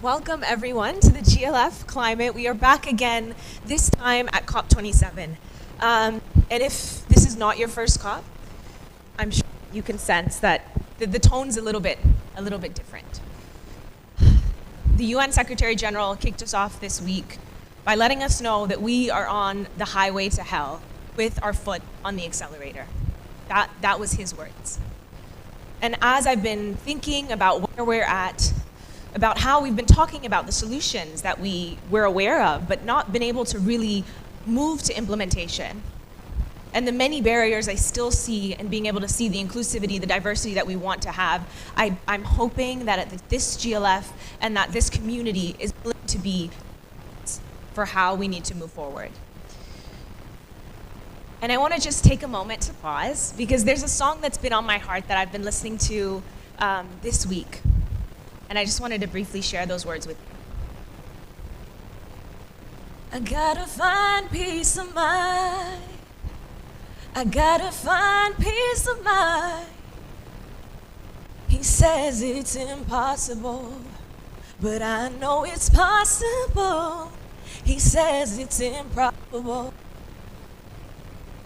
Welcome everyone to the GLF Climate. We are back again, this time at COP27. And if this is not your first COP, I'm sure you can sense that the tone's a little bit different. The UN Secretary General kicked us off this week by letting us know that we are on the highway to hell with our foot on the accelerator. That was his words. And as I've been thinking about where we're at, about how we've been talking about the solutions that we're aware of, but not been able to really move to implementation, and the many barriers I still see in being able to see the inclusivity, the diversity that we want to have, I'm hoping that at this GLF and that this community is willing to be for how we need to move forward. And I want to just take a moment to pause, because there's a song that's been on my heart that I've been listening to this week. And I just wanted to briefly share those words with you. I gotta find peace of mind. I gotta find peace of mind. He says it's impossible, but I know it's possible. He says it's improbable.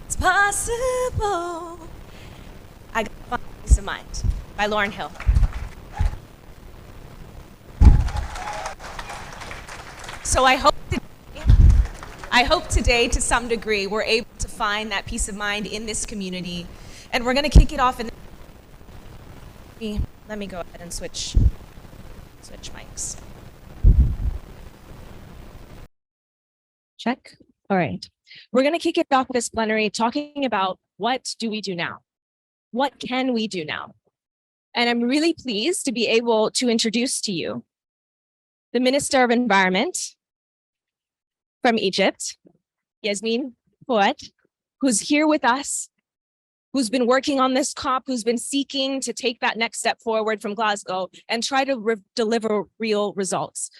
It's possible. I gotta find peace of mind, by Lauryn Hill. So I hope today, to some degree, we're able to find that peace of mind in this community. And we're going to kick it off. Let me go ahead and switch mics. Check. All right. We're going to kick it off this plenary talking about what do we do now? What can we do now? And I'm really pleased to be able to introduce to you the Minister of Environment from Egypt, Yasmin Fouad, who's here with us, who's been working on this COP, who's been seeking to take that next step forward from Glasgow and try to deliver real results.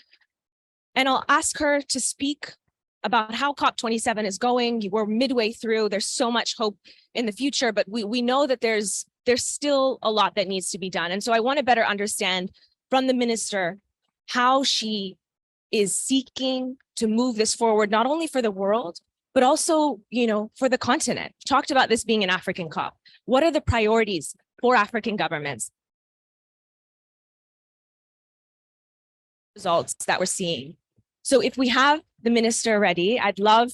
And I'll ask her to speak about how COP27 is going. We're midway through. There's so much hope in the future, but we know that there's still a lot that needs to be done. And so I want to better understand from the minister how she is seeking to move this forward, not only for the world, but also, for the continent. Talked about this being an African COP. What are the priorities for African governments? Results that we're seeing. So if we have the minister ready, I'd love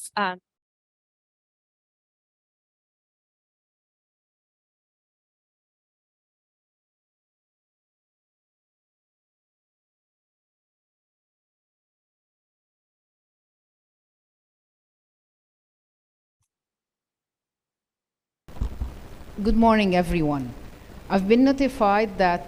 Good morning, everyone. I've been notified that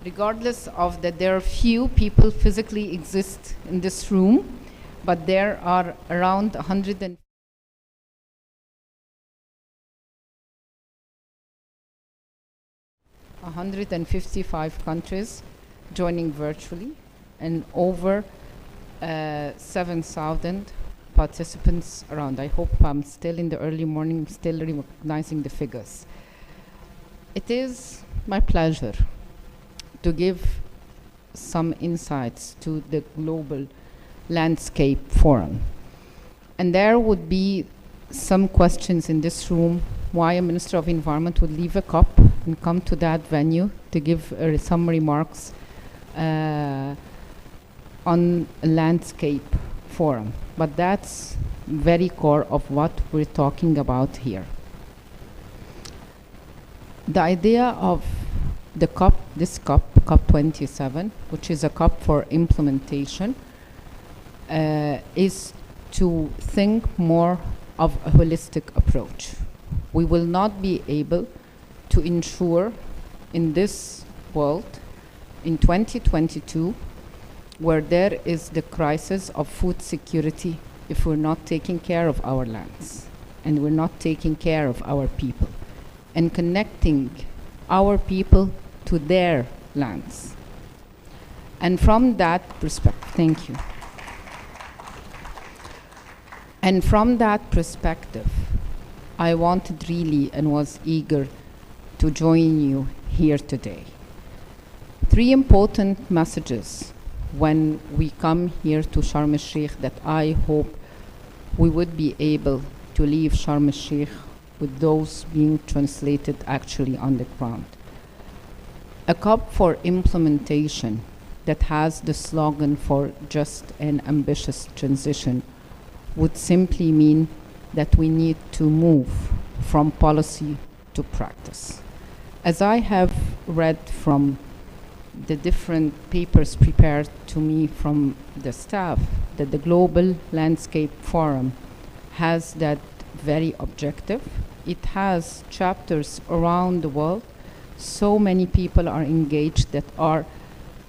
regardless of that there are few people physically exist in this room, but there are around 155 countries joining virtually, and over 7,000 participants around. I hope I'm still in the early morning, still recognizing the figures. It is my pleasure to give some insights to the Global Landscape Forum. And there would be some questions in this room why a Minister of Environment would leave a COP and come to that venue to give some remarks on a landscape forum. But that's very core of what we're talking about here. The idea of the COP, this COP, COP27, which is a COP for implementation, is to think more of a holistic approach. We will not be able to ensure in this world, in 2022, where there is the crisis of food security, if we're not taking care of our lands and we're not taking care of our people and connecting our people to their lands. And from that perspective, thank you. And from that perspective, I wanted really and was eager to join you here today. Three important messages when we come here to Sharm el-Sheikh that I hope we would be able to leave Sharm el-Sheikh with those being translated actually on the ground. A COP for implementation that has the slogan for just an ambitious transition would simply mean that we need to move from policy to practice. As I have read from the different papers prepared to me from the staff, that the Global Landscape Forum has that very objective. It has chapters around the world. So many people are engaged that are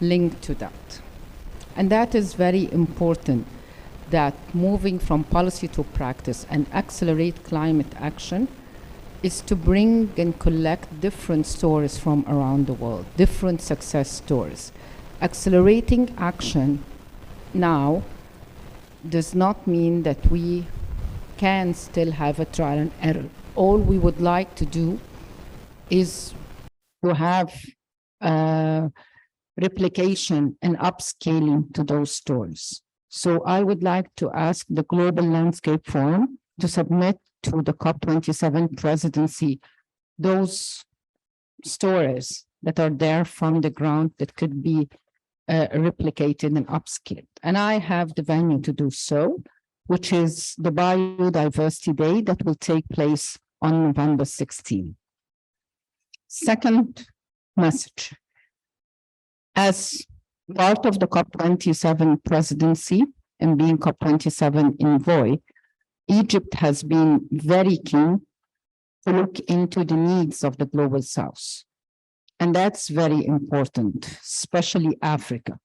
linked to that. And that is very important, that moving from policy to practice and accelerate climate action is to bring and collect different stories from around the world, different success stories. Accelerating action now does not mean that we can still have a trial and error. All we would like to do is to have replication and upscaling to those stories. So I would like to ask the Global Landscape Forum to submit to the COP27 presidency those stories that are there from the ground that could be replicated and upscaled. And I have the venue to do so, which is the Biodiversity Day that will take place on November 16. Second message. As part of the COP27 presidency and being COP27 envoy, Egypt has been very keen to look into the needs of the global south. And that's very important, especially Africa.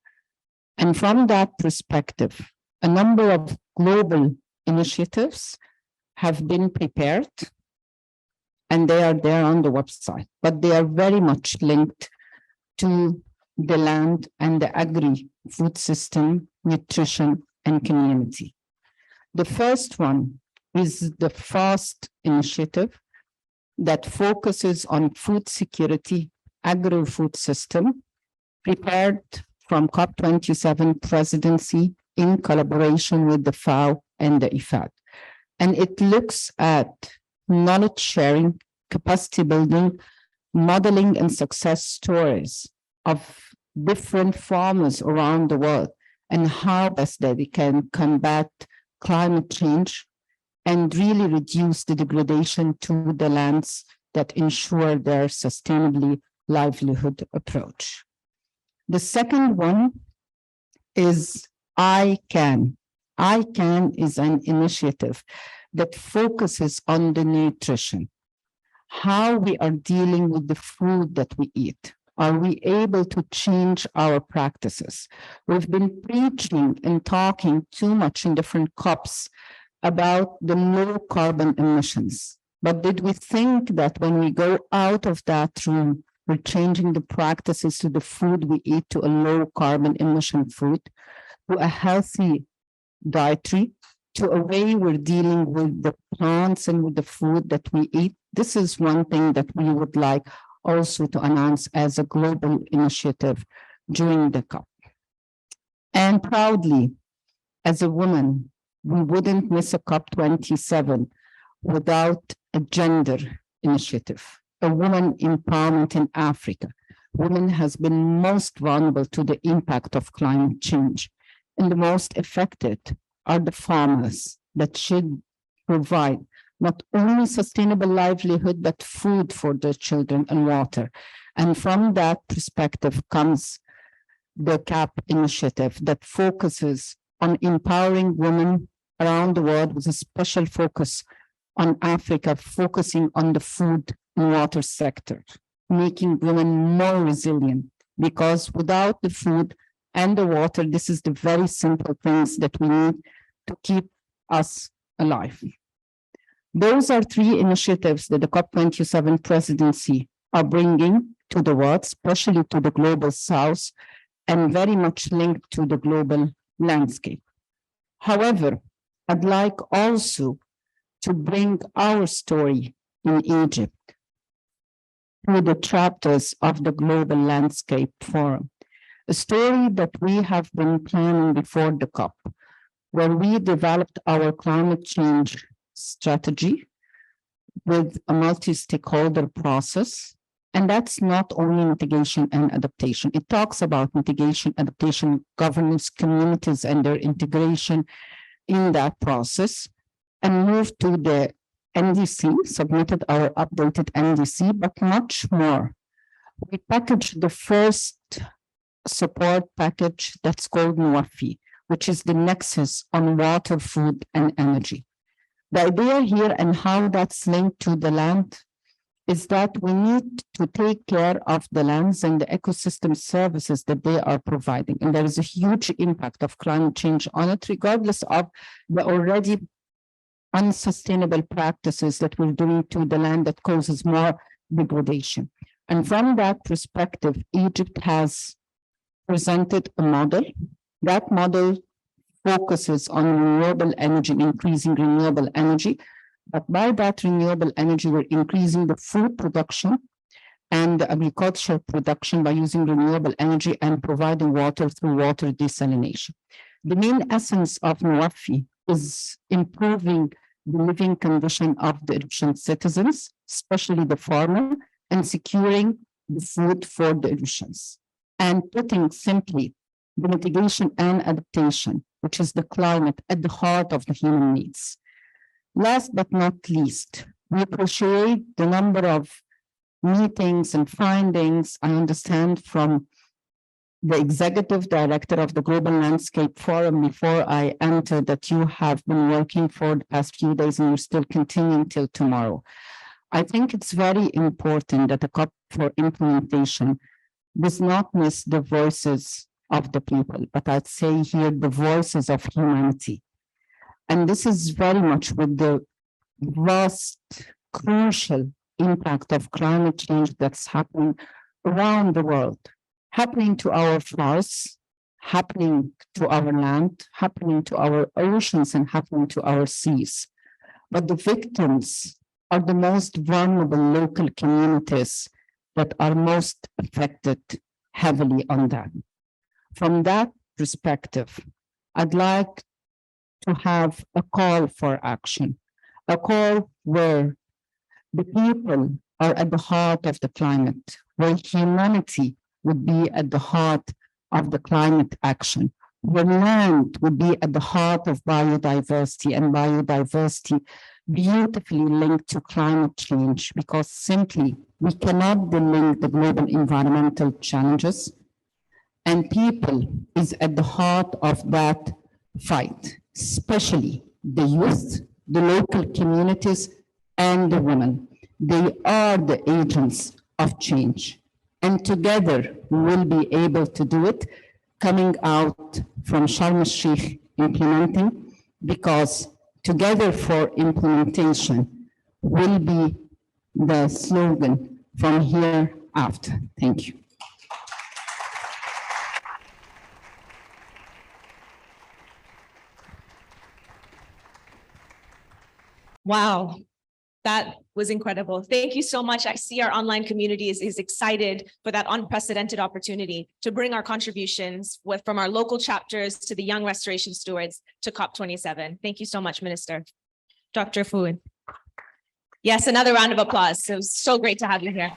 And from that perspective, a number of global initiatives have been prepared, and they are there on the website, but they are very much linked to the land and the agri-food system, nutrition, and community. The first one is the FAST initiative that focuses on food security, agri-food system, prepared from COP27 presidency in collaboration with the FAO and the IFAD. And it looks at knowledge sharing, capacity building, modeling and success stories of different farmers around the world and how best they can combat climate change and really reduce the degradation to the lands that ensure their sustainably livelihood approach. The second one is I Can. I Can is an initiative that focuses on the nutrition, how we are dealing with the food that we eat. Are we able to change our practices? We've been preaching and talking too much in different COPs about the low carbon emissions. But did we think that when we go out of that room, we're changing the practices to the food we eat to a low carbon emission food, to a healthy dietary, to a way we're dealing with the plants and with the food that we eat? This is one thing that we would like also to announce as a global initiative during the COP. And proudly, as a woman, we wouldn't miss a COP27 without a gender initiative, a woman empowerment in Africa. Women has been most vulnerable to the impact of climate change, and the most affected are the farmers that should provide not only sustainable livelihood, but food for their children and water. And from that perspective comes the CAP initiative that focuses on empowering women around the world with a special focus on Africa, focusing on the food and water sector, making women more resilient, because without the food and the water, this is the very simple things that we need to keep us alive. Those are three initiatives that the COP27 presidency are bringing to the world, especially to the global south, and very much linked to the global landscape. However, I'd like also to bring our story in Egypt through the chapters of the Global Landscape Forum. a story that we have been planning before the COP, where we developed our climate change strategy with a multi-stakeholder process. And that's not only mitigation and adaptation. It talks about mitigation, adaptation, governance, communities, and their integration in that process, and moved to the NDC, submitted our updated NDC, but much more. We packaged the first support package that's called NWAFI, which is the nexus on water, food, and energy. The idea here and how that's linked to the land is that we need to take care of the lands and the ecosystem services that they are providing. And there is a huge impact of climate change on it, regardless of the already unsustainable practices that we're doing to the land that causes more degradation. And from that perspective, Egypt has presented a model. That model focuses on renewable energy, increasing renewable energy. But by that renewable energy, we're increasing the food production and the agricultural production by using renewable energy and providing water through water desalination. The main essence of NWAFI is improving the living condition of the Egyptian citizens, especially the farmer, and securing the food for the Egyptians. And putting simply the mitigation and adaptation, which is the climate, at the heart of the human needs. Last but not least, we appreciate the number of meetings and findings. I understand from the executive director of the Global Landscape Forum before I entered that you have been working for the past few days and you're still continuing till tomorrow. I think it's very important that the COP for implementation does not miss the voices of the people, but I'd say here the voices of humanity. And this is very much with the vast, crucial impact of climate change that's happening around the world, happening to our forests, happening to our land, happening to our oceans, and happening to our seas. But the victims are the most vulnerable local communities that are most affected heavily on that. From that perspective, I'd like to have a call for action, a call where the people are at the heart of the climate, where humanity would be at the heart of the climate action, where land would be at the heart of biodiversity, and biodiversity beautifully linked to climate change, because simply we cannot delink the global environmental challenges, and people is at the heart of that fight, especially the youth, the local communities, and the women. They are the agents of change. And together we will be able to do it, coming out from Sharm el-Sheikh implementing, because together for implementation will be the slogan from here after. Thank you. Wow, that was incredible. Thank you so much. I see our online community is excited for that unprecedented opportunity to bring our contributions from our local chapters to the Young Restoration Stewards to COP27. Thank you so much, Minister. Dr. Fouad. Yes, another round of applause. It was so great to have you here.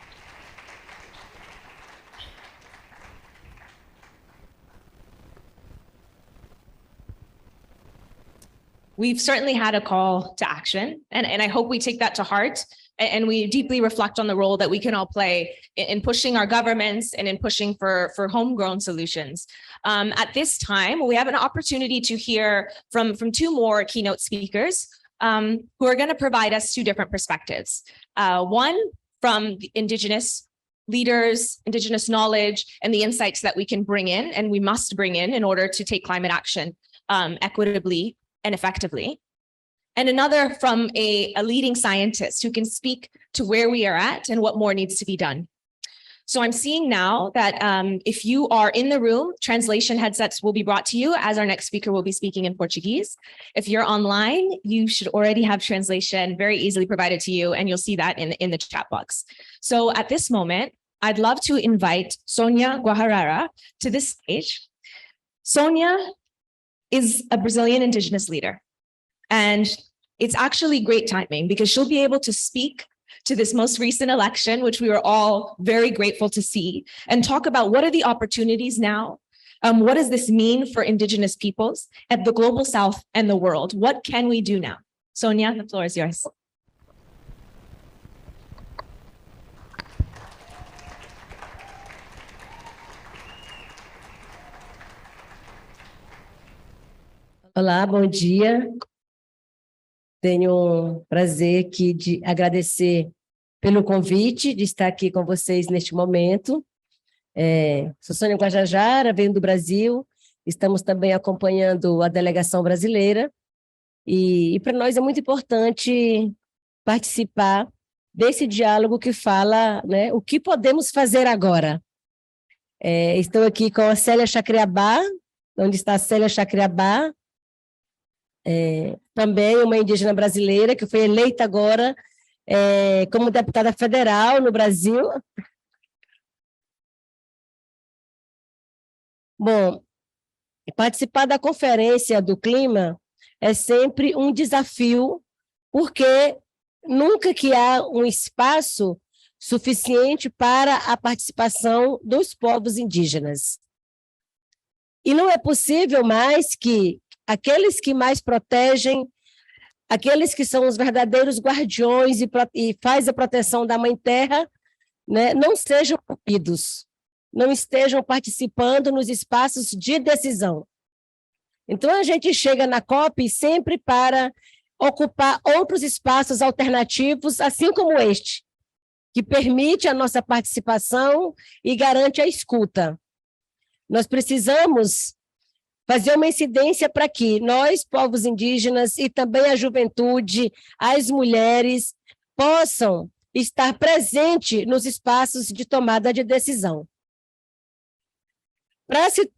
We've certainly had a call to action, and I hope we take that to heart and we deeply reflect on the role that we can all play in pushing our governments and in pushing for homegrown solutions. At this time, we have an opportunity to hear from two more keynote speakers who are going to provide us two different perspectives. One from the Indigenous leaders, Indigenous knowledge, and the insights that we can bring in, and we must bring in order to take climate action equitably and effectively. And another from a leading scientist who can speak to where we are at and what more needs to be done. So I'm seeing now that if you are in the room, translation headsets will be brought to you as our next speaker will be speaking in Portuguese. If you're online, you should already have translation very easily provided to you, and you'll see that in the chat box. So at this moment, I'd love to invite Sonia Guajarara to this stage. Sonia is a Brazilian indigenous leader, and it's actually great timing because she'll be able to speak to this most recent election, which we were all very grateful to see, and talk about what are the opportunities now. What does this mean for indigenous peoples at the global South and the world? What can we do now? Sonia, the floor is yours. Olá, bom dia. Tenho o prazer aqui de agradecer pelo convite de estar aqui com vocês neste momento. Sou Sônia Guajajara, venho do Brasil, estamos também acompanhando a delegação brasileira e para nós é muito importante participar desse diálogo que fala, né, o que podemos fazer agora. Estou aqui com a Célia Chacriabá, onde está a Célia Chacriabá, também uma indígena brasileira que foi eleita agora como deputada federal no Brasil. Bom, participar da Conferência do Clima é sempre um desafio, porque nunca que há um espaço suficiente para a participação dos povos indígenas. E não é possível mais que aqueles que mais protegem, aqueles que são os verdadeiros guardiões e faz a proteção da Mãe Terra, né, não sejam ouvidos, não estejam participando nos espaços de decisão. Então, a gente chega na COP sempre para ocupar outros espaços alternativos, assim como este, que permite a nossa participação e garante a escuta. Nós precisamos fazer uma incidência para que nós, povos indígenas, e também a juventude, as mulheres, possam estar presentes nos espaços de tomada de decisão. Para se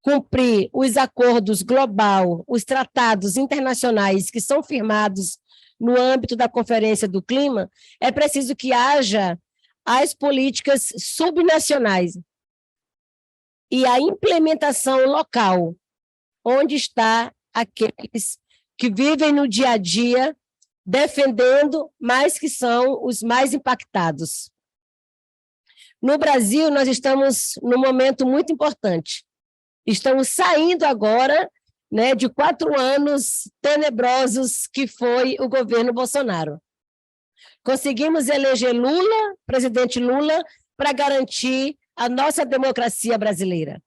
cumprir os acordos globais, os tratados internacionais que são firmados no âmbito da Conferência do Clima, é preciso que haja as políticas subnacionais e a implementação local, onde está aqueles que vivem no dia a dia, defendendo, mas que são os mais impactados. No Brasil, nós estamos num momento muito importante. Estamos saindo agora, né, de 4 anos tenebrosos que foi o governo Bolsonaro. Conseguimos eleger Lula, presidente Lula, para garantir a nossa democracia brasileira.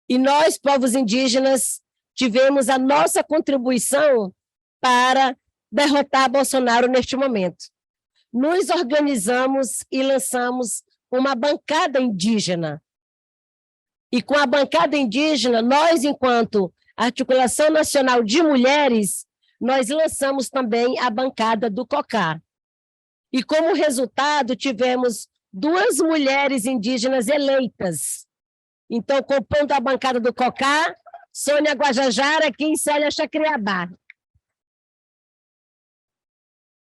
E nós, povos indígenas, tivemos a nossa contribuição para derrotar Bolsonaro neste momento. Nos organizamos e lançamos uma bancada indígena. E com a bancada indígena, nós, enquanto Articulação Nacional de Mulheres, nós lançamos também a bancada do COCA. E como resultado, tivemos 2 mulheres indígenas eleitas. Então, compondo a bancada do COCA, Sônia Guajajara aqui em Célia Chacriabá.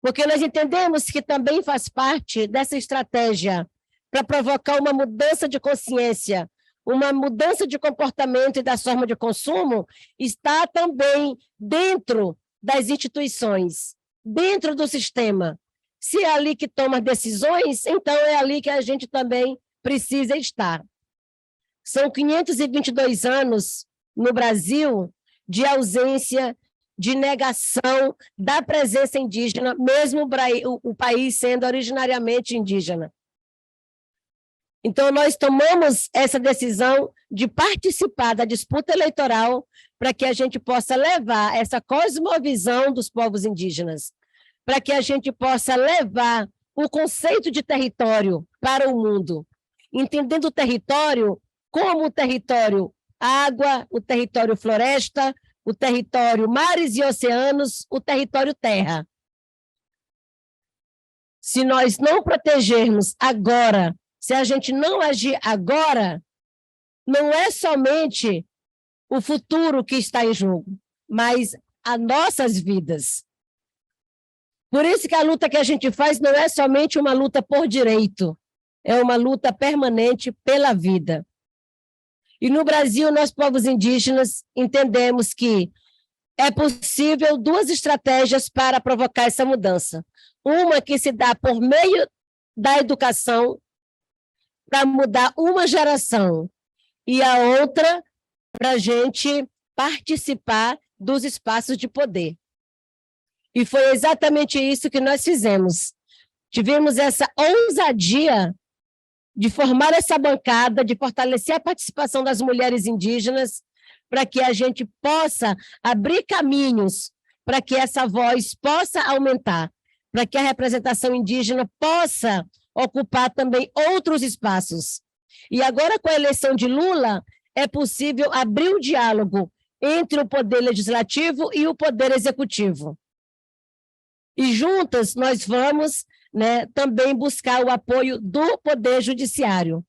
Porque nós entendemos que também faz parte dessa estratégia para provocar uma mudança de consciência, uma mudança de comportamento e da forma de consumo, está também dentro das instituições, dentro do sistema. Se é ali que toma decisões, então é ali que a gente também precisa estar. São 522 anos no Brasil de ausência, de negação da presença indígena, mesmo o país sendo originariamente indígena. Então, nós tomamos essa decisão de participar da disputa eleitoral para que a gente possa levar essa cosmovisão dos povos indígenas, para que a gente possa levar o conceito de território para o mundo, entendendo o território como o território água, o território floresta, o território mares e oceanos, o território terra. Se nós não protegermos agora, se a gente não agir agora, não é somente o futuro que está em jogo, mas as nossas vidas. Por isso que a luta que a gente faz não é somente uma luta por direito, é uma luta permanente pela vida. E no Brasil, nós, povos indígenas, entendemos que é possível duas estratégias para provocar essa mudança. Uma que se dá por meio da educação, para mudar uma geração, e a outra para a gente participar dos espaços de poder. E foi exatamente isso que nós fizemos. Tivemos essa ousadia de formar essa bancada, de fortalecer a participação das mulheres indígenas, para que a gente possa abrir caminhos, para que essa voz possa aumentar, para que a representação indígena possa ocupar também outros espaços. E agora, com a eleição de Lula, é possível abrir o diálogo entre o poder legislativo e o poder executivo. E juntas nós vamos, também buscar o apoio do poder judiciário.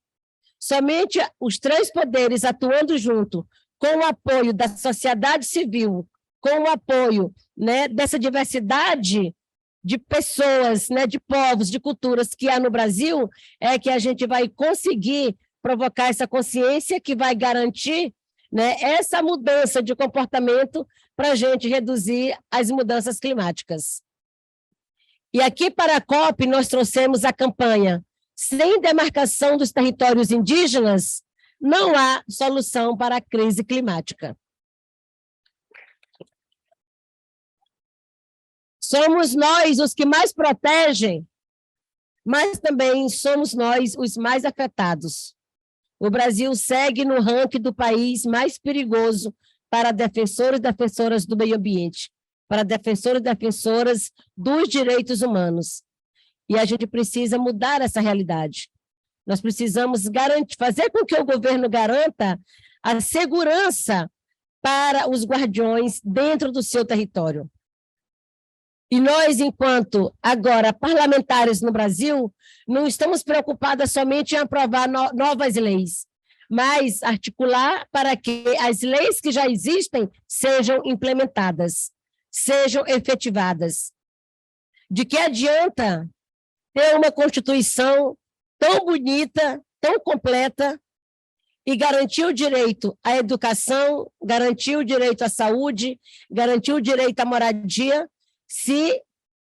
Somente os três poderes atuando junto, com o apoio da sociedade civil, com o apoio, dessa diversidade de pessoas, de povos, de culturas que há no Brasil, é que a gente vai conseguir provocar essa consciência que vai garantir, essa mudança de comportamento para a gente reduzir as mudanças climáticas. E aqui para a COP nós trouxemos a campanha Sem demarcação dos territórios indígenas, não há solução para a crise climática. Somos nós os que mais protegem, mas também somos nós os mais afetados. O Brasil segue no ranking do país mais perigoso para defensores e defensoras do meio ambiente, para defensores e defensoras dos direitos humanos. E a gente precisa mudar essa realidade. Nós precisamos fazer com que o governo garanta a segurança para os guardiões dentro do seu território. E nós, enquanto, agora, parlamentares no Brasil, não estamos preocupadas somente em aprovar novas leis, mas articular para que as leis que já existem sejam implementadas, sejam efetivadas. De que adianta ter uma Constituição tão bonita, tão completa, e garantir o direito à educação, garantir o direito à saúde, garantir o direito à moradia, se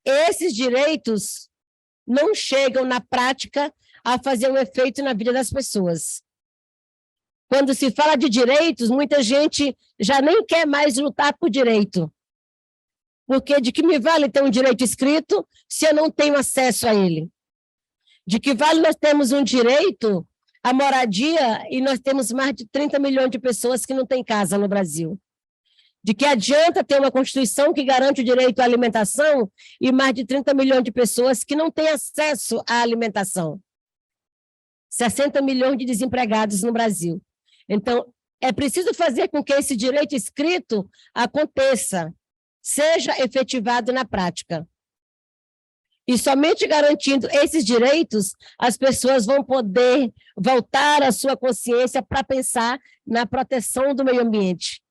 esses direitos não chegam na prática a fazer um efeito na vida das pessoas. Quando se fala de direitos, muita gente já nem quer mais lutar por direito. Porque de que me vale ter um direito escrito se eu não tenho acesso a ele? De que vale nós termos um direito à moradia e nós temos mais de 30 milhões de pessoas que não têm casa no Brasil? De que adianta ter uma Constituição que garante o direito à alimentação e mais de 30 milhões de pessoas que não têm acesso à alimentação? 60 milhões de desempregados no Brasil. Então, é preciso fazer com que esse direito escrito aconteça, seja efetivado na prática. E somente garantindo esses direitos, as pessoas vão poder voltar à sua consciência para pensar na proteção do meio ambiente.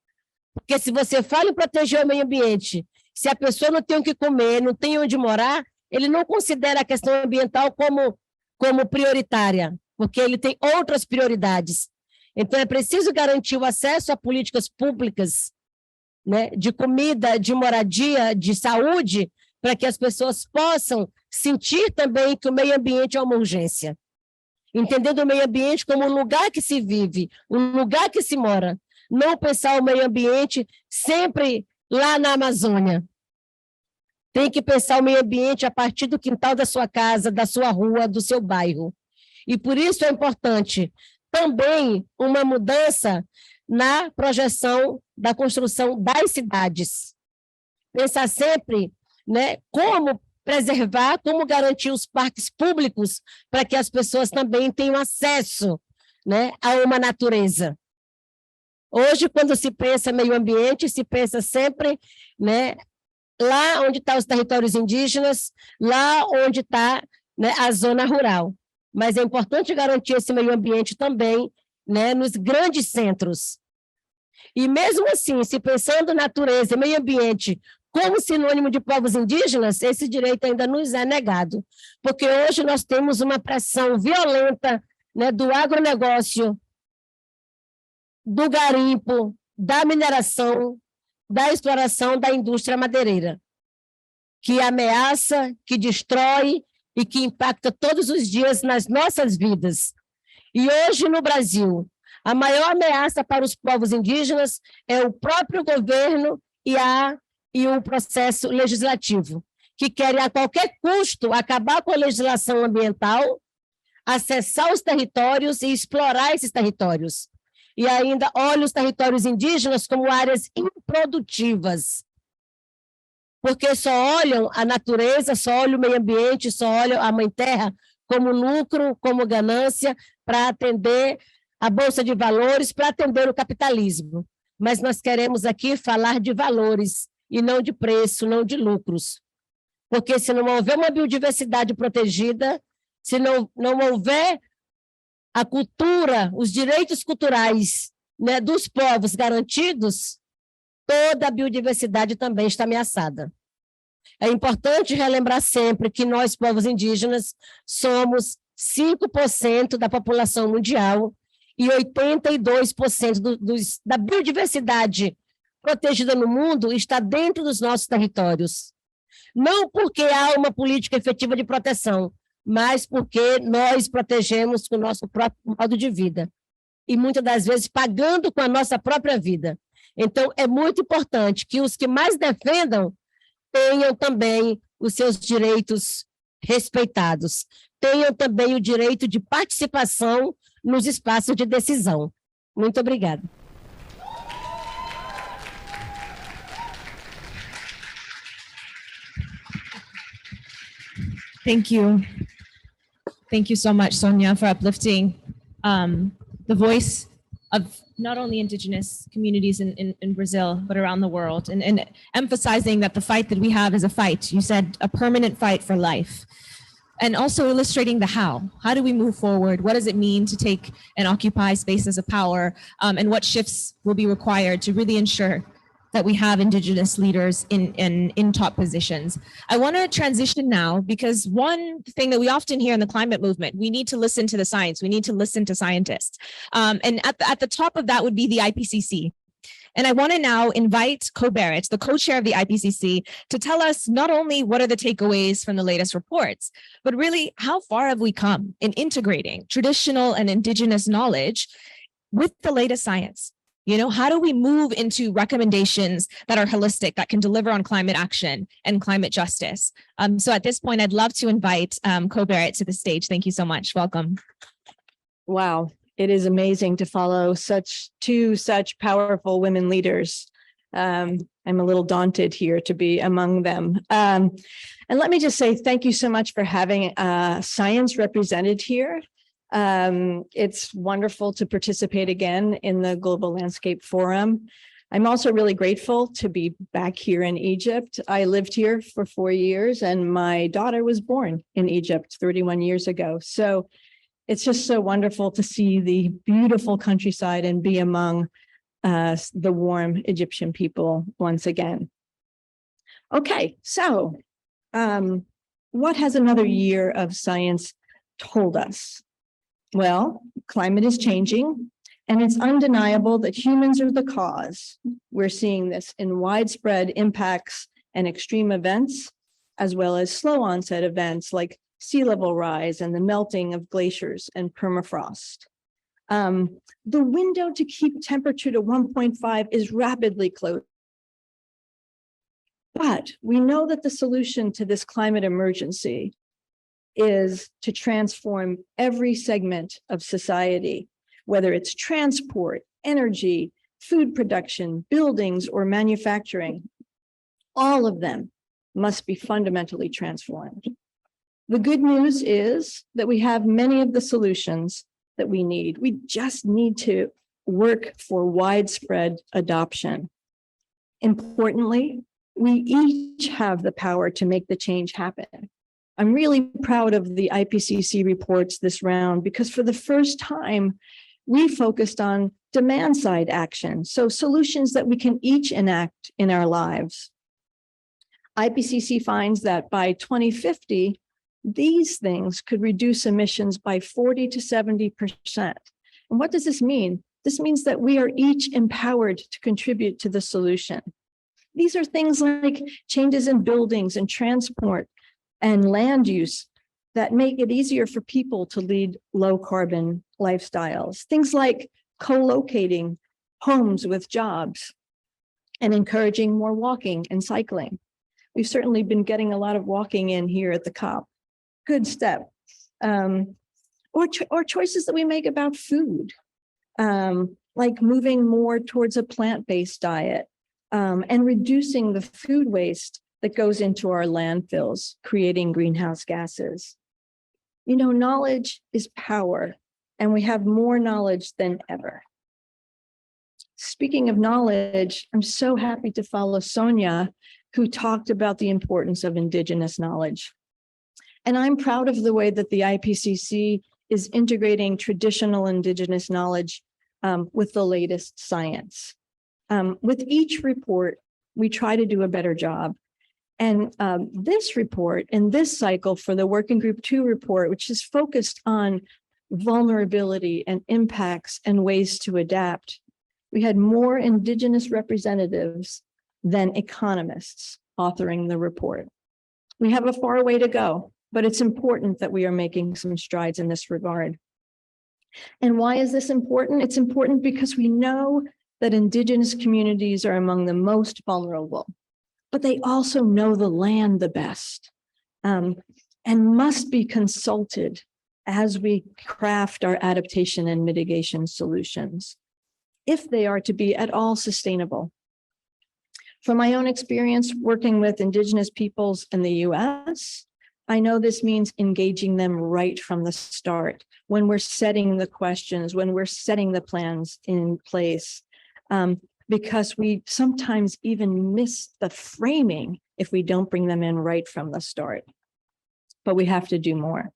Porque se você fala em proteger o meio ambiente, se a pessoa não tem o que comer, não tem onde morar, ele não considera a questão ambiental como prioritária, porque ele tem outras prioridades. Então, é preciso garantir o acesso a políticas públicas, de comida, de moradia, de saúde, para que as pessoas possam sentir também que o meio ambiente é uma urgência. Entendendo o meio ambiente como um lugar que se vive, um lugar que se mora. Não pensar o meio ambiente sempre lá na Amazônia. Tem que pensar o meio ambiente a partir do quintal da sua casa, da sua rua, do seu bairro. E por isso é importante também uma mudança na projeção da construção das cidades. Pensar sempre, como preservar, como garantir os parques públicos para que as pessoas também tenham acesso, a uma natureza. Hoje, quando se pensa meio ambiente, se pensa sempre, lá onde estão os territórios indígenas, lá onde está, a zona rural. Mas é importante garantir esse meio ambiente também, nos grandes centros. E mesmo assim, se pensando natureza e meio ambiente Como sinônimo de povos indígenas, esse direito ainda nos é negado, porque hoje nós temos uma pressão violenta, né, do agronegócio, do garimpo, da mineração, da exploração da indústria madeireira, que ameaça, que destrói e que impacta todos os dias nas nossas vidas. E hoje, no Brasil, a maior ameaça para os povos indígenas é o próprio governo e o processo legislativo, que querem a qualquer custo acabar com a legislação ambiental, acessar os territórios e explorar esses territórios. E ainda olha os territórios indígenas como áreas improdutivas, porque só olham a natureza, só olham o meio ambiente, só olham a mãe terra como lucro, como ganância, para atender a Bolsa de Valores, para atender o capitalismo. Mas nós queremos aqui falar de valores, e não de preço, não de lucros. Porque se não houver uma biodiversidade protegida, se não houver a cultura, os direitos culturais, né, dos povos garantidos, toda a biodiversidade também está ameaçada. É importante relembrar sempre que nós, povos indígenas, somos 5% da população mundial e 82% da biodiversidade protegida no mundo está dentro dos nossos territórios. Não porque há uma política efetiva de proteção, mas porque nós protegemos com o nosso próprio modo de vida. E muitas das vezes pagando com a nossa própria vida. Então, é muito importante que os que mais defendam tenham também os seus direitos respeitados, tenham também o direito de participação nos espaços de decisão. Muito obrigada. Thank you. Thank you so much, Sonia, for uplifting the voice of not only Indigenous communities in Brazil, but around the world, and emphasizing that the fight that we have is a fight. You said a permanent fight for life. And also illustrating the how. How do we move forward? What does it mean to take and occupy spaces of power? And what shifts will be required to really ensure that we have Indigenous leaders in top positions. I want to transition now because one thing that we often hear in the climate movement, we need to listen to the science. We need to listen to scientists. And at the top of that would be the IPCC. And I want to now invite Co Barrett, the co-chair of the IPCC, to tell us not only what are the takeaways from the latest reports, but really how far have we come in integrating traditional and Indigenous knowledge with the latest science? You know, how do we move into recommendations that are holistic, that can deliver on climate action and climate justice? So at this point, I'd love to invite Co Barrett to the stage. Thank you so much. Welcome. Wow, it is amazing to follow two such powerful women leaders. I'm a little daunted here to be among them. And let me just say thank you so much for having science represented here. It's wonderful to participate again in the Global Landscape Forum. I'm also really grateful to be back here in Egypt. I lived here for 4 years and my daughter was born in Egypt 31 years ago. So it's just so wonderful to see the beautiful countryside and be among the warm Egyptian people once again. Okay, so what has another year of science told us? Well, climate is changing, and it's undeniable that humans are the cause. We're seeing this in widespread impacts and extreme events, as well as slow onset events like sea level rise and the melting of glaciers and permafrost. The window to keep temperature to 1.5 is rapidly closing. But we know that the solution to this climate emergency is to transform every segment of society, whether it's transport, energy, food production, buildings, or manufacturing. All of them must be fundamentally transformed. The good news is that we have many of the solutions that we need. We just need to work for widespread adoption. Importantly, we each have the power to make the change happen. I'm really proud of the IPCC reports this round because for the first time, we focused on demand side action, so solutions that we can each enact in our lives. IPCC finds that by 2050, these things could reduce emissions by 40 to 70%. And what does this mean? This means that we are each empowered to contribute to the solution. These are things like changes in buildings and transport and land use that make it easier for people to lead low carbon lifestyles. Things like co-locating homes with jobs and encouraging more walking and cycling. We've certainly been getting a lot of walking in here at the COP. Good step. Or choices that we make about food, like moving more towards a plant-based diet and reducing the food waste that goes into our landfills, creating greenhouse gases. You know, knowledge is power, and we have more knowledge than ever. Speaking of knowledge, I'm so happy to follow Sonia, who talked about the importance of Indigenous knowledge. And I'm proud of the way that the IPCC is integrating traditional Indigenous knowledge with the latest science. With each report, we try to do a better job. And this report, in this cycle for the Working Group 2 report, which is focused on vulnerability and impacts and ways to adapt, we had more Indigenous representatives than economists authoring the report. We have a far way to go, but it's important that we are making some strides in this regard. And why is this important? It's important because we know that Indigenous communities are among the most vulnerable, but they also know the land the best and must be consulted as we craft our adaptation and mitigation solutions, if they are to be at all sustainable. From my own experience working with Indigenous peoples in the US, I know this means engaging them right from the start, when we're setting the questions, when we're setting the plans in place, because we sometimes even miss the framing if we don't bring them in right from the start. But we have to do more.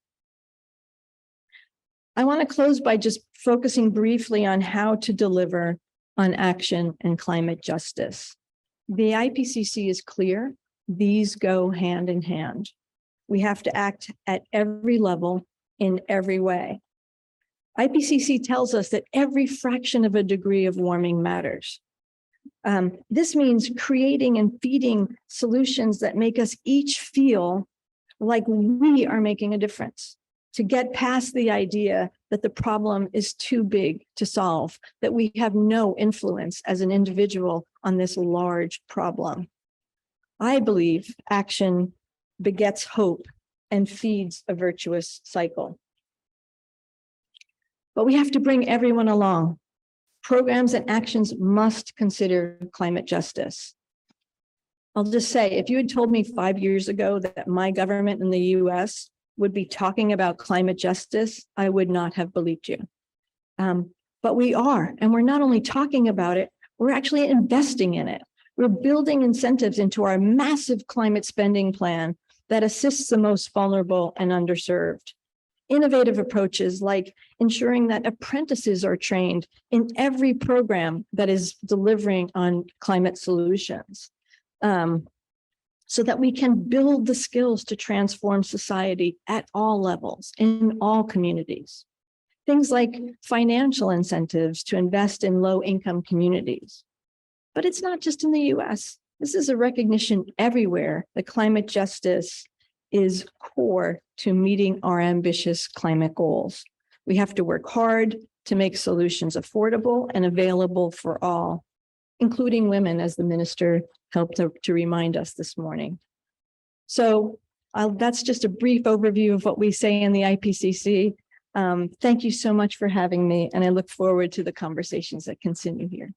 I want to close by just focusing briefly on how to deliver on action and climate justice. The IPCC is clear. These go hand in hand. We have to act at every level in every way. IPCC tells us that every fraction of a degree of warming matters. This means creating and feeding solutions that make us each feel like we are making a difference, to get past the idea that the problem is too big to solve, that we have no influence as an individual on this large problem. I believe action begets hope and feeds a virtuous cycle. But we have to bring everyone along. Programs and actions must consider climate justice. I'll just say, if you had told me 5 years ago that my government in the US would be talking about climate justice, I would not have believed you. But we are, and we're not only talking about it, we're actually investing in it. We're building incentives into our massive climate spending plan that assists the most vulnerable and underserved. Innovative approaches like ensuring that apprentices are trained in every program that is delivering on climate solutions, so that we can build the skills to transform society at all levels, in all communities. Things like financial incentives to invest in low-income communities. But it's not just in the US. This is a recognition everywhere that climate justice is core to meeting our ambitious climate goals. We have to work hard to make solutions affordable and available for all, including women, as the minister helped to remind us this morning. So that's just a brief overview of what we say in the IPCC. Thank you so much for having me, and I look forward to the conversations that continue here.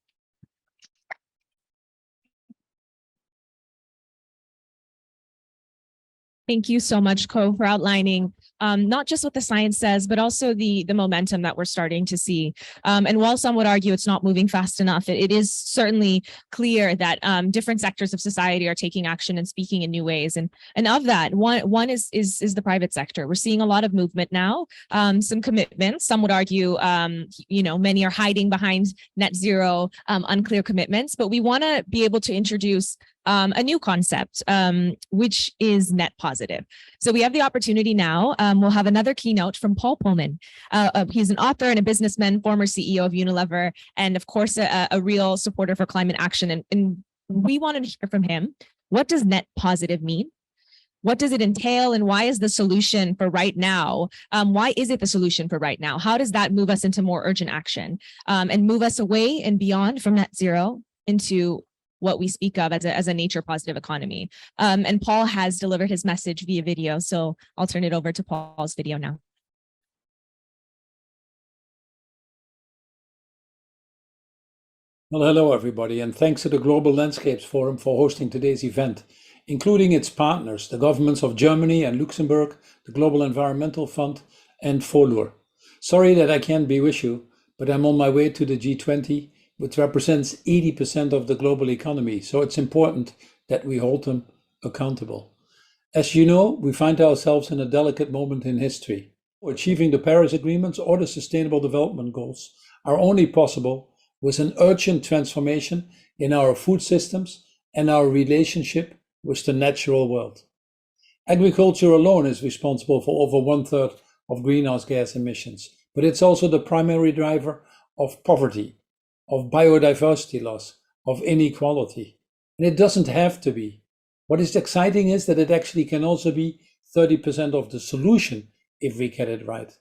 Thank you so much, Co, for outlining not just what the science says, but also the momentum that we're starting to see. And while some would argue it's not moving fast enough, it is certainly clear that different sectors of society are taking action and speaking in new ways. And of that, one is the private sector. We're seeing a lot of movement now, some commitments. Some would argue, many are hiding behind net zero, unclear commitments. But we want to be able to introduce a new concept, which is net positive. So we have the opportunity now. We'll have another keynote from Paul Pullman. He's an author and a businessman, former CEO of Unilever, and of course, a real supporter for climate action. And we wanted to hear from him. What does net positive mean? What does it entail, and why is the solution for right now? Why is it the solution for right now? How does that move us into more urgent action and move us away and beyond from net zero into what we speak of as a nature positive economy? And Paul has delivered his message via video, so I'll turn it over to Paul's video now. Well, hello, everybody, and thanks to the Global Landscapes Forum for hosting today's event, including its partners, the governments of Germany and Luxembourg, the Global Environmental Fund, and Folur. Sorry that I can't be with you, but I'm on my way to the G20, which represents 80% of the global economy, so it's important that we hold them accountable. As you know, we find ourselves in a delicate moment in history. Achieving the Paris Agreements or the Sustainable Development Goals are only possible with an urgent transformation in our food systems and our relationship with the natural world. Agriculture alone is responsible for over 1/3 of greenhouse gas emissions, but it's also the primary driver of poverty, of biodiversity loss, of inequality. And it doesn't have to be. What is exciting is that it actually can also be 30% of the solution if we get it right.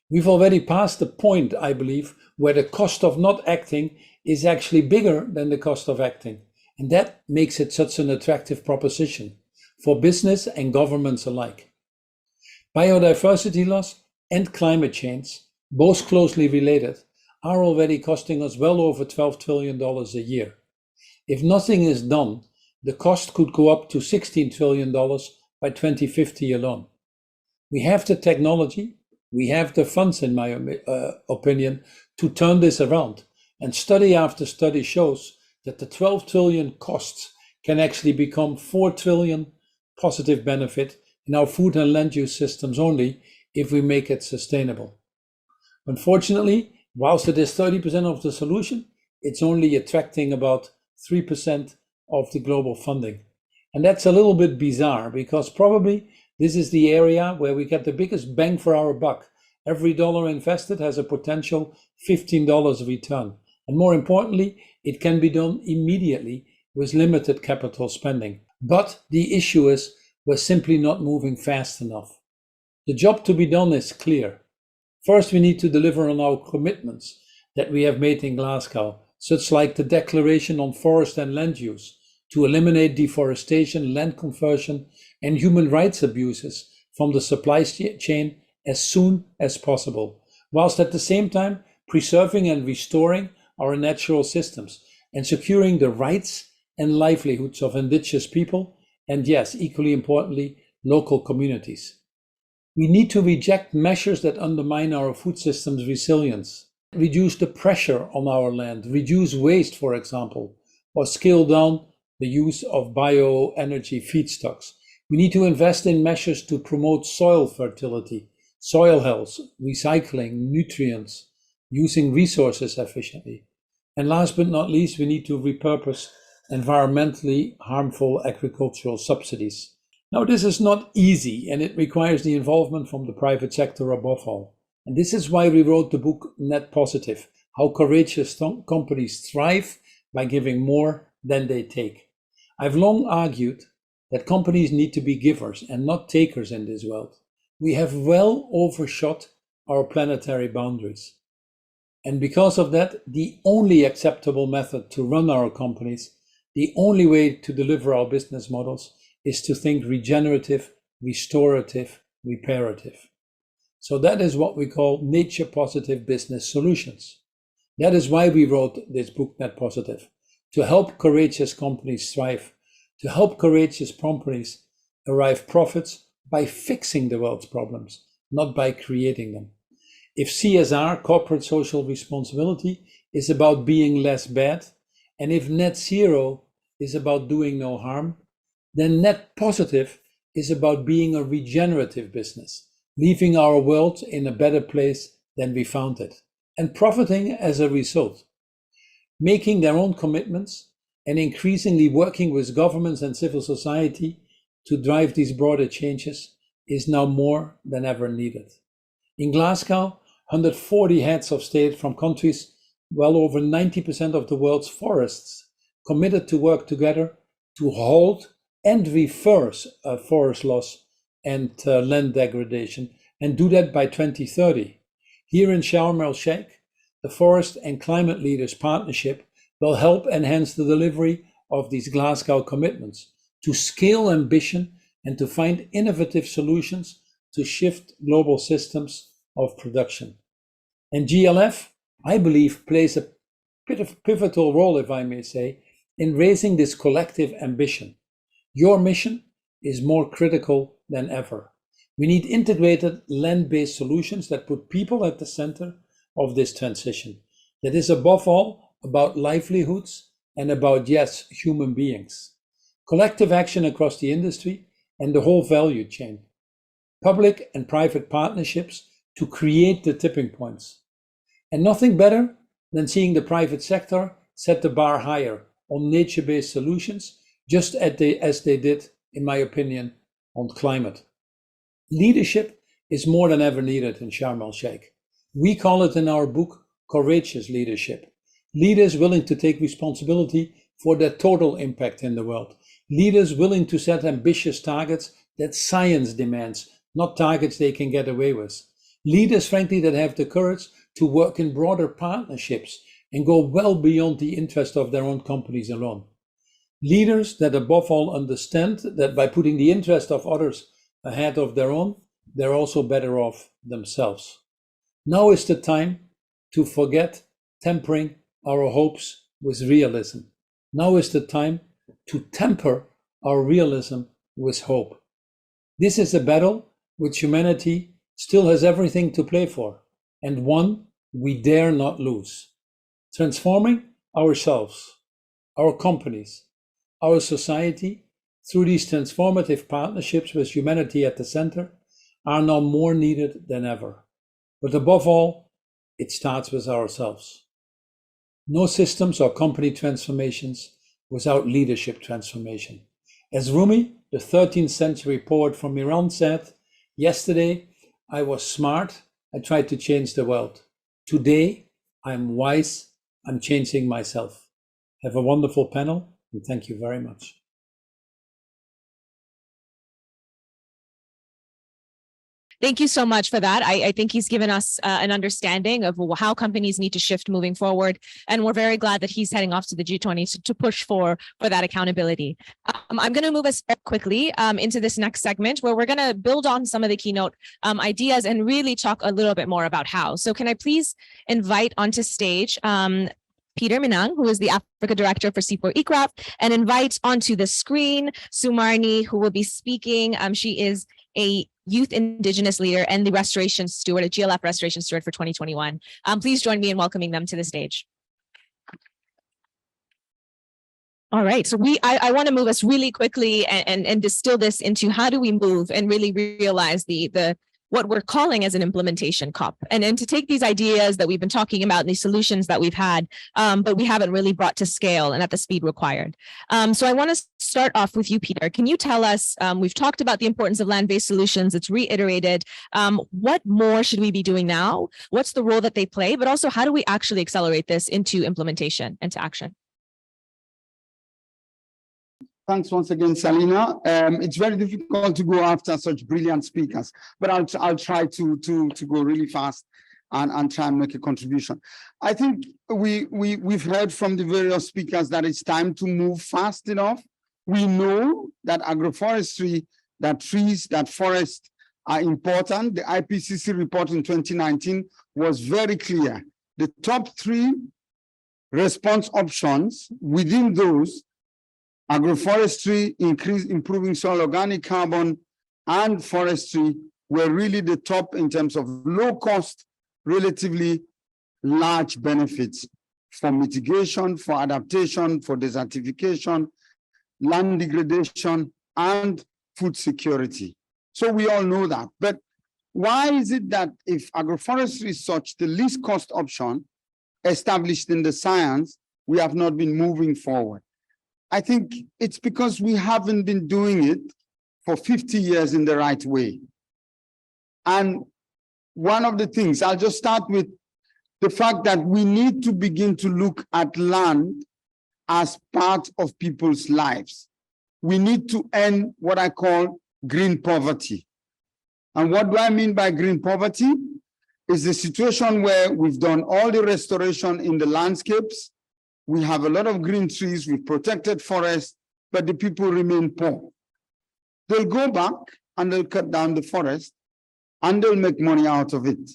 We've already passed the point, I believe, where the cost of not acting is actually bigger than the cost of acting. And that makes it such an attractive proposition for business and governments alike. Biodiversity loss and climate change, both closely related, are already costing us well over $12 trillion a year. If nothing is done, the cost could go up to $16 trillion by 2050 alone. We have the technology, we have the funds, in my opinion, to turn this around. And study after study shows that the 12 trillion costs can actually become 4 trillion positive benefit in our food and land use systems only if we make it sustainable. Unfortunately, whilst it is 30% of the solution, it's only attracting about 3% of the global funding. And that's a little bit bizarre because probably this is the area where we get the biggest bang for our buck. Every dollar invested has a potential $15 return. And more importantly, it can be done immediately with limited capital spending. But the issue is we're simply not moving fast enough. The job to be done is clear. First, we need to deliver on our commitments that we have made in Glasgow, such like the Declaration on Forest and Land Use, to eliminate deforestation, land conversion, and human rights abuses from the supply chain as soon as possible, whilst at the same time preserving and restoring our natural systems and securing the rights and livelihoods of indigenous people, and yes, equally importantly, local communities. We need to reject measures that undermine our food system's resilience, reduce the pressure on our land, reduce waste, for example, or scale down the use of bioenergy feedstocks. We need to invest in measures to promote soil fertility, soil health, recycling, nutrients, using resources efficiently. And last but not least, we need to repurpose environmentally harmful agricultural subsidies. Now, this is not easy, and it requires the involvement from the private sector above all. And this is why we wrote the book Net Positive, How Courageous Companies Thrive by Giving More Than They Take. I've long argued that companies need to be givers and not takers in this world. We have well overshot our planetary boundaries. And because of that, the only acceptable method to run our companies, the only way to deliver our business models, is to think regenerative, restorative, reparative. So that is what we call nature positive business solutions. That is why we wrote this book, Net Positive, to help courageous companies thrive, to help courageous companies arrive profits by fixing the world's problems, not by creating them. If CSR, corporate social responsibility, is about being less bad, and if net zero is about doing no harm, then net positive is about being a regenerative business, leaving our world in a better place than we found it, and profiting as a result. Making their own commitments, and increasingly working with governments and civil society to drive these broader changes is now more than ever needed. In Glasgow, 140 heads of state from countries well over 90% of the world's forests committed to work together to halt and reverse forest loss and land degradation, and do that by 2030. Here in Sharm el-Sheikh, the Forest and Climate Leaders Partnership will help enhance the delivery of these Glasgow commitments, to scale ambition and to find innovative solutions to shift global systems of production. And GLF, I believe, plays a bit of pivotal role, if I may say, in raising this collective ambition. Your mission is more critical than ever. We need integrated land-based solutions that put people at the center of this transition. That is above all about livelihoods and about, yes, human beings. Collective action across the industry and the whole value chain. Public and private partnerships to create the tipping points. And nothing better than seeing the private sector set the bar higher on nature-based solutions, just as they did, in my opinion, on climate. Leadership is more than ever needed in Sharm el-Sheikh. We call it in our book courageous leadership. Leaders willing to take responsibility for their total impact in the world. Leaders willing to set ambitious targets that science demands, not targets they can get away with. Leaders, frankly, that have the courage to work in broader partnerships and go well beyond the interest of their own companies alone. Leaders that above all understand that by putting the interest of others ahead of their own, they're also better off themselves. Now is the time to forget tempering our hopes with realism. Now is the time to temper our realism with hope. This is a battle which humanity still has everything to play for, and one we dare not lose. Transforming ourselves, our companies, our society through these transformative partnerships with humanity at the center are now more needed than ever. But above all, it starts with ourselves. No systems or company transformations without leadership transformation. As Rumi, the 13th century poet from Iran, said, "Yesterday I was smart, I tried to change the world. Today I'm wise, I'm changing myself." Have a wonderful panel, and thank you very much. Thank you so much for that. I think he's given us an understanding of how companies need to shift moving forward. And we're very glad that he's heading off to the G20 to push for that accountability. I'm going to move us quickly into this next segment where we're going to build on some of the keynote ideas and really talk a little bit more about how. So can I please invite onto stage Peter Minang, who is the Africa Director for C4ICRAF, and invite onto the screen Sumarni, who will be speaking. She is a youth indigenous leader and the restoration steward, a GLF restoration steward for 2021. Please join me in welcoming them to the stage. All right, so I want to move us really quickly and distill this into how do we move and really realize the what we're calling as an implementation COP, and to take these ideas that we've been talking about and these solutions that we've had, but we haven't really brought to scale and at the speed required. So I want to start off with you, Peter. Can you tell us, we've talked about the importance of land-based solutions, it's reiterated, what more should we be doing now? What's the role that they play, but also how do we actually accelerate this into implementation and to action? Thanks once again, Salina. It's very difficult to go after such brilliant speakers, but I'll try to go really fast and try and make a contribution. I think we've heard from the various speakers that it's time to move fast enough. We know that agroforestry, that trees, that forests are important. The IPCC report in 2019 was very clear. The top 3 response options, within those, agroforestry, improving soil organic carbon, and forestry were really the top in terms of low cost, relatively large benefits for mitigation, for adaptation, for desertification, land degradation, and food security. So we all know that. But why is it that if agroforestry is such the least cost option established in the science, we have not been moving forward? I think it's because we haven't been doing it for 50 years in the right way. And one of the things, I'll just start with the fact that we need to begin to look at land as part of people's lives. We need to end what I call green poverty. And what do I mean by green poverty? Is the situation where we've done all the restoration in the landscapes. We have a lot of green trees, we've protected forests, but the people remain poor. They'll go back and they'll cut down the forest and they'll make money out of it.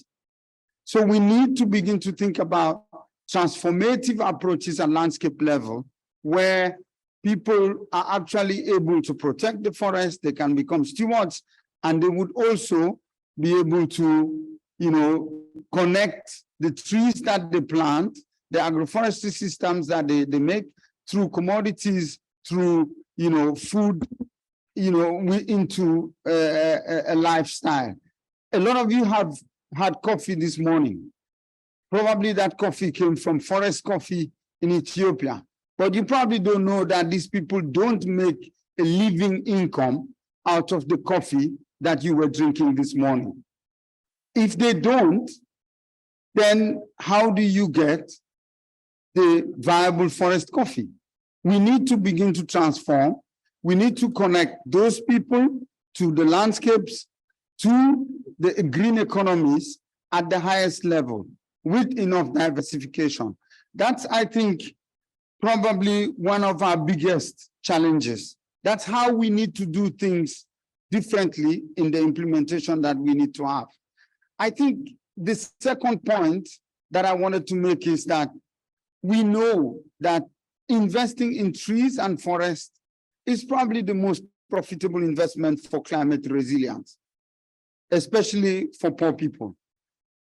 So we need to begin to think about transformative approaches at landscape level where people are actually able to protect the forest, they can become stewards, and they would also be able to, connect the trees that they plant, the agroforestry systems that they make through commodities, through, food, into a lifestyle. A lot of you have had coffee this morning. Probably that coffee came from forest coffee in Ethiopia. But you probably don't know that these people don't make a living income out of the coffee that you were drinking this morning. If they don't, then how do you get the viable forest coffee? We need to begin to transform. We need to connect those people to the landscapes, to the green economies at the highest level with enough diversification. That's, I think, probably one of our biggest challenges. That's how we need to do things differently in the implementation that we need to have. I think the second point that I wanted to make is that we know that investing in trees and forests is probably the most profitable investment for climate resilience, especially for poor people.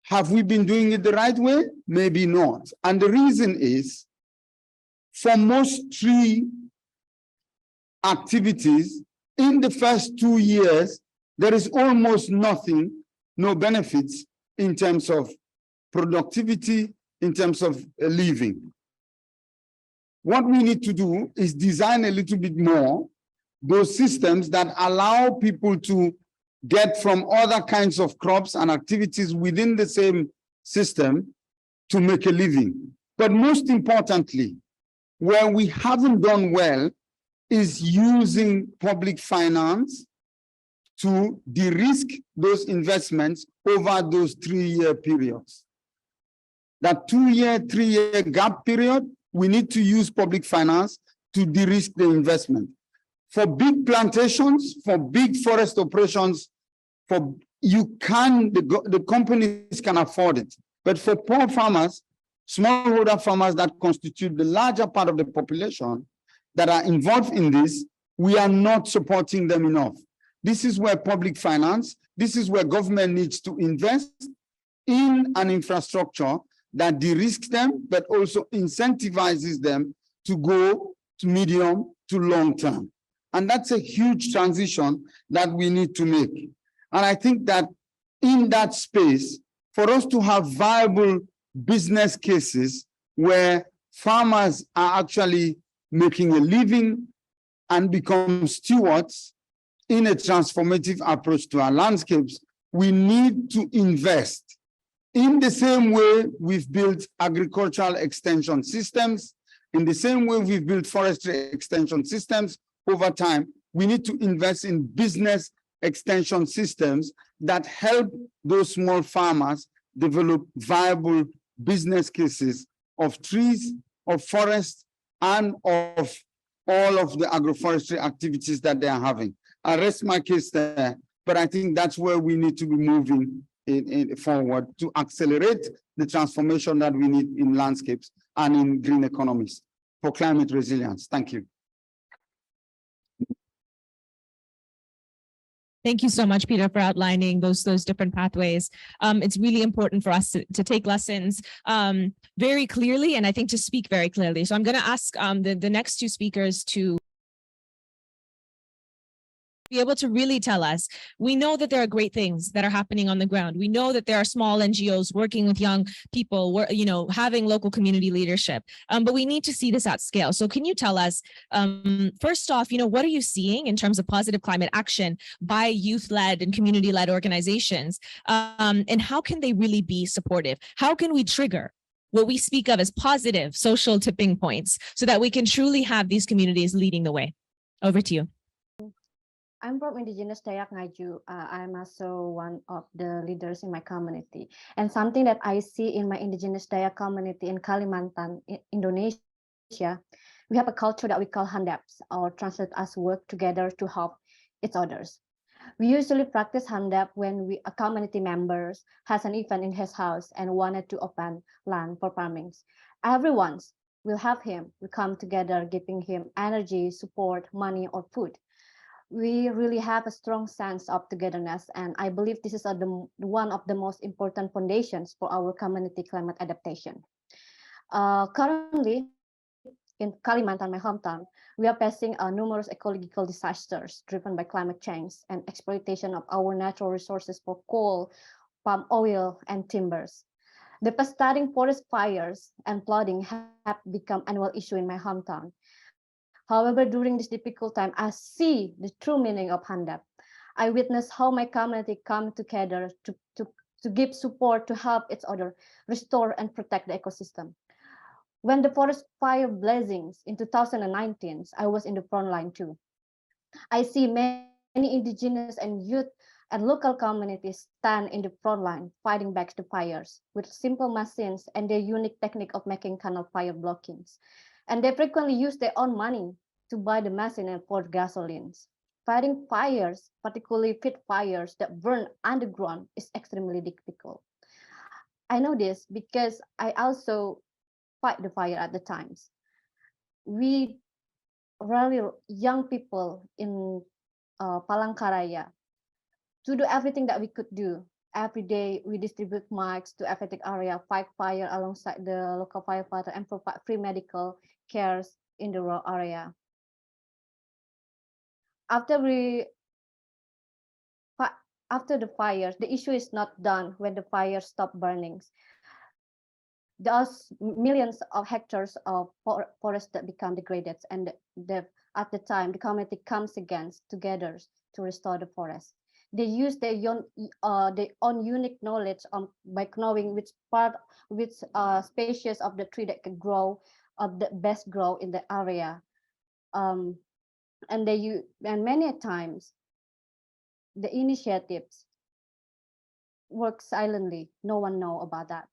Have we been doing it the right way? Maybe not. And the reason is, for most tree activities, in the first 2 years, there is almost nothing, no benefits in terms of productivity, in terms of living. What we need to do is design a little bit more those systems that allow people to get from other kinds of crops and activities within the same system to make a living. But most importantly, where we haven't done well is using public finance to de-risk those investments over those 3-year periods. That 2-year, 3-year gap period, we need to use public finance to de-risk the investment. For big plantations, for big forest operations, the companies can afford it. But for poor farmers, smallholder farmers that constitute the larger part of the population that are involved in this, we are not supporting them enough. This is where public finance, this is where government needs to invest in an infrastructure that de-risks them, but also incentivizes them to go to medium to long term. And that's a huge transition that we need to make. And I think that in that space, for us to have viable business cases where farmers are actually making a living and become stewards in a transformative approach to our landscapes, we need to invest. In the same way we've built agricultural extension systems, in the same way we've built forestry extension systems over time, we need to invest in business extension systems that help those small farmers develop viable business cases of trees, of forests, and of all of the agroforestry activities that they are having. I rest my case there, but I think that's where we need to be moving forward to accelerate the transformation that we need in landscapes and in green economies for climate resilience. Thank you. Thank you so much, Peter, for outlining those different pathways. It's really important for us to take lessons very clearly, and I think to speak very clearly. So I'm going to ask the next two speakers to be able to really tell us, we know that there are great things that are happening on the ground. We know that there are small NGOs working with young people, having local community leadership, but we need to see this at scale. So can you tell us, first off, what are you seeing in terms of positive climate action by youth-led and community-led organizations? And how can they really be supportive? How can we trigger what we speak of as positive social tipping points so that we can truly have these communities leading the way? Over to you. I'm from Indigenous Dayak Ngaju. I'm also one of the leaders in my community. And something that I see in my Indigenous Dayak community in Kalimantan, Indonesia, we have a culture that we call handaps, or translate as work together to help each others. We usually practice handap when a community members has an event in his house and wanted to open land for farming. Everyone will help him. We come together, giving him energy, support, money, or food. We really have a strong sense of togetherness, and I believe this is one of the most important foundations for our community climate adaptation. Currently, in Kalimantan, my hometown, we are facing numerous ecological disasters driven by climate change and exploitation of our natural resources for coal, palm oil, and timbers. Devastating forest fires and flooding have become annual issue in my hometown. However, during this difficult time, I see the true meaning of handap. I witness how my community come together to give support, to help each other restore and protect the ecosystem. When the forest fire blazings in 2019, I was in the front line too. I see many indigenous and youth and local communities stand in the front line fighting back the fires with simple machines and their unique technique of making canal fire blockings. And they frequently use their own money to buy the machine and pour gasolines. Fighting fires, particularly pit fires that burn underground, is extremely difficult. I know this because I also fight the fire at the times. We really young people in Palangkaraya to do everything that we could do. Every day we distribute mics to affected area, fight fire alongside the local firefighter, and provide free medical cares in the rural area. After the fires, the issue is not done when the fire stop burning. There are millions of hectares of forest that become degraded, and at the time the community comes against together to restore the forest. They use their own unique knowledge by knowing which species of the tree that can grow, the best grow in the area, and many times the initiatives work silently. No one know about that.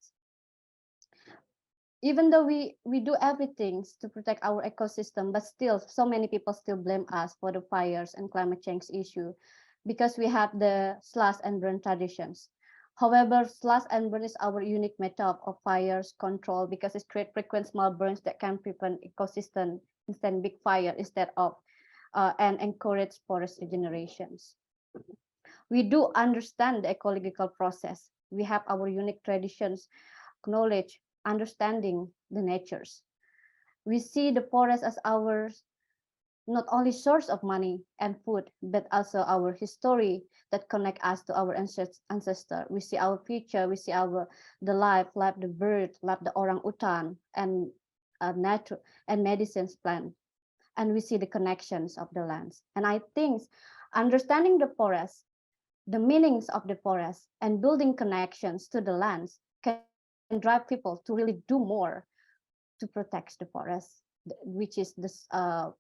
Even though we do everything to protect our ecosystem, but still so many people still blame us for the fires and climate change issue, because we have the slash and burn traditions. However, slash and burn is our unique method of fires control because it creates frequent small burns that can prevent ecosystem instead big fire instead of and encourage forest regenerations. We do understand the ecological process. We have our unique traditions, knowledge, understanding the natures. We see the forest as our not only source of money and food, but also our history that connect us to our ancestor. We see our future, we see the life, like the bird, like the orang utan, and nature and medicines plant. And we see the connections of the lands. And I think understanding the forest, the meanings of the forest, and building connections to the lands can drive people to really do more to protect the forest, which is the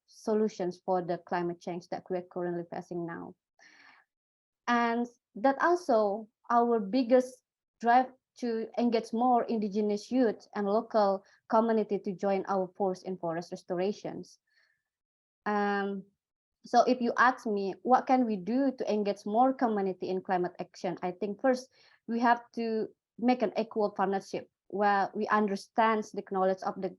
solutions for the climate change that we're currently facing now. And that also our biggest drive to engage more indigenous youth and local community to join our force in forest restorations. So if you ask me, what can we do to engage more community in climate action? I think first we have to make an equal partnership where we understand the knowledge of the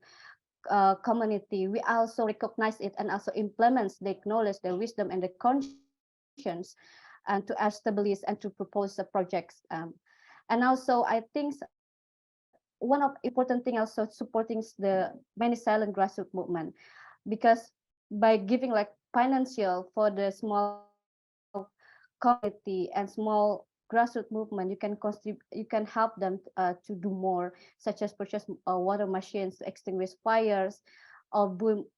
community. We also recognize it and also implements the knowledge, the wisdom, and the conscience, and to establish and to propose the projects. And also, I think one of important thing also supporting the many silent grassroots movement, because by giving like financial for the small community and small grassroots movement, you can contribute, you can help them to do more, such as purchase water machines to extinguish fires, or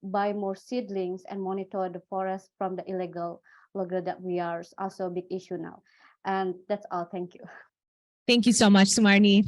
buy more seedlings and monitor the forest from the illegal logger that we are also a big issue now. And that's all. Thank you. Thank you so much, Sumarni.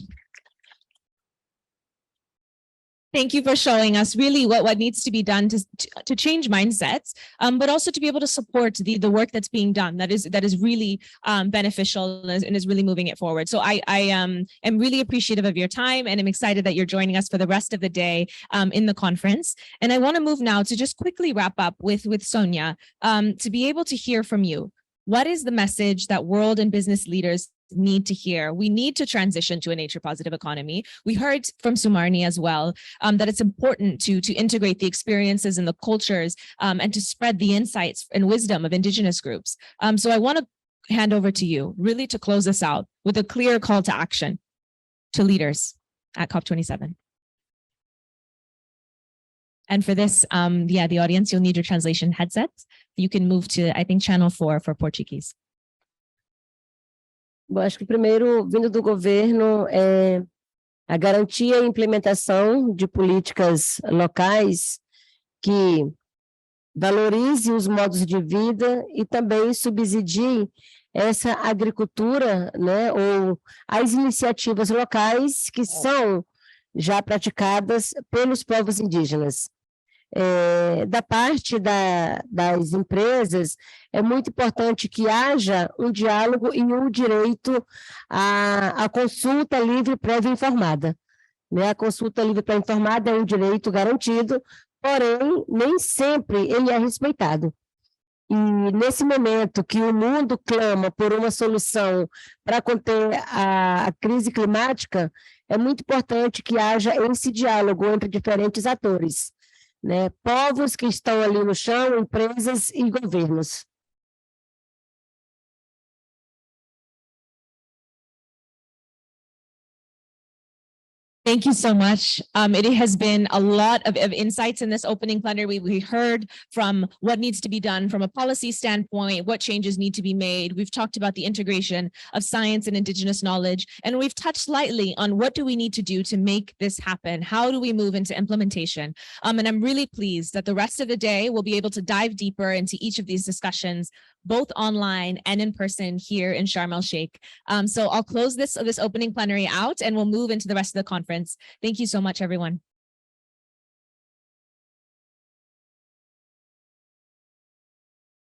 Thank you for showing us really what needs to be done to change mindsets, but also to be able to support the work that's being done that is really beneficial and is really moving it forward. So I am really appreciative of your time, and I'm excited that you're joining us for the rest of the day in the conference. And I want to move now to just quickly wrap up with Sonia to be able to hear from you. What is the message that world and business leaders need to hear? We need to transition to a nature positive economy. We heard from Sumarni as well that it's important to integrate the experiences and the cultures and to spread the insights and wisdom of indigenous groups. So I want to hand over to you really to close us out with a clear call to action to leaders at COP27. And for this, the audience, you'll need your translation headsets. You can move to, I think, channel 4 for Portuguese. Bom, acho que primeiro, vindo do governo, é a garantia e implementação de políticas locais que valorize os modos de vida e também subsidie essa agricultura, né, ou as iniciativas locais que são já praticadas pelos povos indígenas. Da parte das empresas, é muito importante que haja um diálogo e um direito à consulta livre, prévia e informada. Né? A consulta livre, prévia e informada é um direito garantido, porém, nem sempre ele é respeitado. E nesse momento que o mundo clama por uma solução para conter a crise climática, é muito importante que haja esse diálogo entre diferentes atores, né? Povos que estão ali no chão, empresas e governos. Thank you so much. It has been a lot of insights in this opening plenary. We heard from what needs to be done from a policy standpoint, what changes need to be made. We've talked about the integration of science and indigenous knowledge, and we've touched lightly on what do we need to do to make this happen? How do we move into implementation? And I'm really pleased that the rest of the day we'll be able to dive deeper into each of these discussions, both online and in person here in Sharm el-Sheikh. So I'll close this opening plenary out and we'll move into the rest of the conference. Thank you so much, everyone.